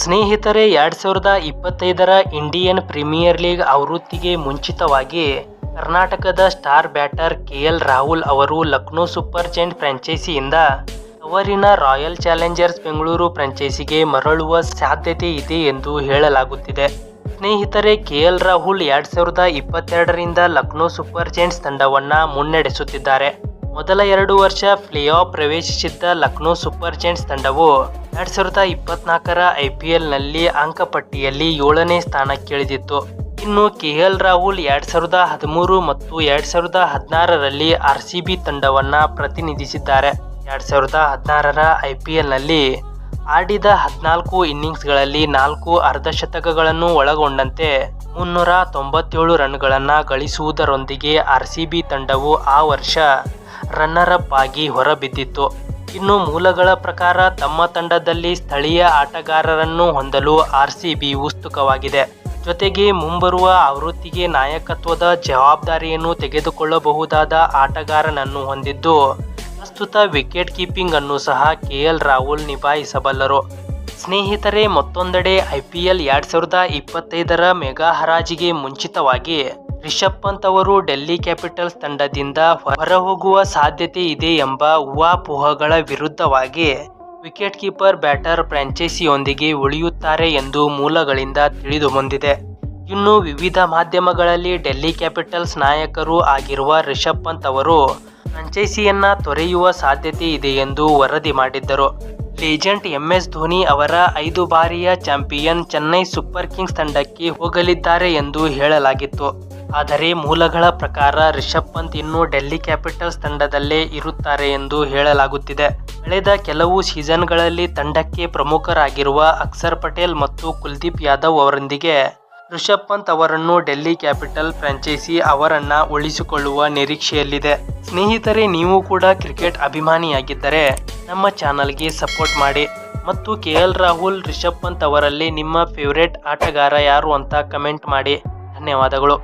ಸ್ನೇಹಿತರೆ, 2025ರ Indian premier league ಆವೃತ್ತಿಗೆ ಮುಂಚಿತವಾಗಿ ಕರ್ನಾಟಕದ ಸ್ಟಾರ್ ಬ್ಯಾಟರ್ ಕೆಎಲ್ ರಾಹುಲ್ ಅವರು ಲಕ್ನೋ ಸೂಪರ್ ಜೈಂಟ್ ಫ್ರಾಂಚೈಸಿಯಿಂದ ತವರಿನ ರಾಯಲ್ ಚಾಲೆಂಜರ್ಸ್ ಬೆಂಗಳೂರು ಫ್ರಾಂಚೈಸಿಗೆ ಮರಳುವ ಸಾಧ್ಯತೆ ಇದೆ ಎಂದು ಹೇಳಲಾಗುತ್ತಿದೆ. ಸ್ನೇಹಿತರೆ, ಕೆಎಲ್ ರಾಹುಲ್ 2022ರಿಂದ ಲಕ್ನೋ ಸೂಪರ್ ಜೈಂಟ್ಸ್ ತಂಡವನ್ನ ಮುನ್ನಡೆಸುತ್ತಿದ್ದಾರೆ. ಮೊದಲ 2 ವರ್ಷ ಪ್ಲೇ ಆಫ್ ಪ್ರವೇಶಿಸಿದ್ದ ಲಕ್ನೋ ಸೂಪರ್ ಜೈಂಟ್ಸ್ ತಂಡವು 2024ರ ಐಪಿಎಲ್ನಲ್ಲಿ ಅಂಕಪಟ್ಟಿಯಲ್ಲಿ 7ನೇ ಸ್ಥಾನಕ್ಕಿಳಿದಿತ್ತು. ಇನ್ನು ಕೆಎಲ್ ರಾಹುಲ್ 2013 ಮತ್ತು 2016ರಲ್ಲಿ ಆರ್ಸಿಬಿ ತಂಡವನ್ನ ಪ್ರತಿನಿಧಿಸಿದ್ದಾರೆ. 2016ರ ಐಪಿಎಲ್ನಲ್ಲಿ ಆಡಿದ 14 ಇನ್ನಿಂಗ್ಸ್ಗಳಲ್ಲಿ 4 ಅರ್ಧಶತಕಗಳನ್ನು ಒಳಗೊಂಡಂತೆ 397 ರನ್ಗಳನ್ನು ಗಳಿಸುವುದರೊಂದಿಗೆ ಆರ್ಸಿಬಿ ತಂಡವು ಆ ವರ್ಷ ರನ್ನರ್ ಅಪ್ ಆಗಿ ಹೊರಬಿದ್ದಿತ್ತು. ಇನ್ನು ಮೂಲಗಳ ಪ್ರಕಾರ ತಮ್ಮ ತಂಡದಲ್ಲಿ ಸ್ಥಳೀಯ ಆಟಗಾರರನ್ನು ಹೊಂದಲು ಆರ್ಸಿಬಿ ಉತ್ಸುಕವಾಗಿದೆ. ಜೊತೆಗೆ ಮುಂಬರುವ ಆವೃತ್ತಿಗೆ ನಾಯಕತ್ವದ ಜವಾಬ್ದಾರಿಯನ್ನು ತೆಗೆದುಕೊಳ್ಳಬಹುದಾದ ಆಟಗಾರನನ್ನು ಹೊಂದಿದ್ದು, ಪ್ರಸ್ತುತ ವಿಕೆಟ್ ಕೀಪಿಂಗ್ ಅನ್ನು ಸಹ ಕೆಎಲ್ ರಾಹುಲ್ ನಿಭಾಯಿಸಬಲ್ಲರು. ಸ್ನೇಹಿತರೆ, ಮತ್ತೊಂದೆಡೆ ಐಪಿಎಲ್ 2025ರ ಮೆಗಾ ಹರಾಜಿಗೆ ಮುಂಚಿತವಾಗಿ ರಿಷಬ್ ಪಂತ್ ಅವರು ಡೆಲ್ಲಿ ಕ್ಯಾಪಿಟಲ್ಸ್ ತಂಡದಿಂದ ಹೊರಹೋಗುವ ಸಾಧ್ಯತೆ ಇದೆ ಎಂಬ ಊಹಾಪೋಹಗಳ ವಿರುದ್ಧವಾಗಿ ವಿಕೆಟ್ ಕೀಪರ್ ಬ್ಯಾಟರ್ ಫ್ರಾಂಚೈಸಿಯೊಂದಿಗೆ ಉಳಿಯುತ್ತಾರೆ ಎಂದು ಮೂಲಗಳಿಂದ ತಿಳಿದು ಬಂದಿದೆ. ಇನ್ನು ವಿವಿಧ ಮಾಧ್ಯಮಗಳಲ್ಲಿ ಡೆಲ್ಲಿ ಕ್ಯಾಪಿಟಲ್ಸ್ ನಾಯಕರು ಆಗಿರುವ ರಿಷಬ್ ಪಂತ್ ಅವರು ಫ್ರಾಂಚೈಸಿಯನ್ನ ತೊರೆಯುವ ಸಾಧ್ಯತೆ ಇದೆ ಎಂದು ವರದಿ ಮಾಡಿದ್ದರು. ಲೆಜೆಂಡ್ ಎಂಎಸ್ ಧೋನಿ ಅವರ 5 ಬಾರಿಯ ಚಾಂಪಿಯನ್ ಚೆನ್ನೈ ಸೂಪರ್ ಕಿಂಗ್ಸ್ ತಂಡಕ್ಕೆ ಹೋಗಲಿದ್ದಾರೆ ಎಂದು ಹೇಳಲಾಗಿತ್ತು. ಆದರೆ ಮೂಲಗಳ ಪ್ರಕಾರ ರಿಷಬ್ ಪಂತ್ ಇನ್ನೂ ಡೆಲ್ಲಿ ಕ್ಯಾಪಿಟಲ್ಸ್ ತಂಡದಲ್ಲೇ ಇರುತ್ತಾರೆ ಎಂದು ಹೇಳಲಾಗುತ್ತಿದೆ. ಕಳೆದ ಕೆಲವು ಸೀಸನ್ಗಳಲ್ಲಿ ತಂಡಕ್ಕೆ ಪ್ರಮುಖರಾಗಿರುವ ಅಕ್ಷರ್ ಪಟೇಲ್ ಮತ್ತು ಕುಲ್ದೀಪ್ ಯಾದವ್ ಅವರೊಂದಿಗೆ ರಿಷಬ್ ಪಂತ್ ಅವರನ್ನು ಡೆಲ್ಲಿ ಕ್ಯಾಪಿಟಲ್ ಫ್ರಾಂಚೈಸಿ ಅವರನ್ನ ಉಳಿಸಿಕೊಳ್ಳುವ ನಿರೀಕ್ಷೆಯಲ್ಲಿದೆ. ಸ್ನೇಹಿತರೆ, ನೀವು ಕೂಡ ಕ್ರಿಕೆಟ್ ಅಭಿಮಾನಿಯಾಗಿದ್ದರೆ ನಮ್ಮ ಚಾನಲ್ಗೆ ಸಪೋರ್ಟ್ ಮಾಡಿ ಮತ್ತು ಕೆಎಲ್ ರಾಹುಲ್, ರಿಷಬ್ ಪಂತ್ ಅವರಲ್ಲಿ ನಿಮ್ಮ ಫೇವರೇಟ್ ಆಟಗಾರ ಯಾರು ಅಂತ ಕಮೆಂಟ್ ಮಾಡಿ. ಧನ್ಯವಾದಗಳು.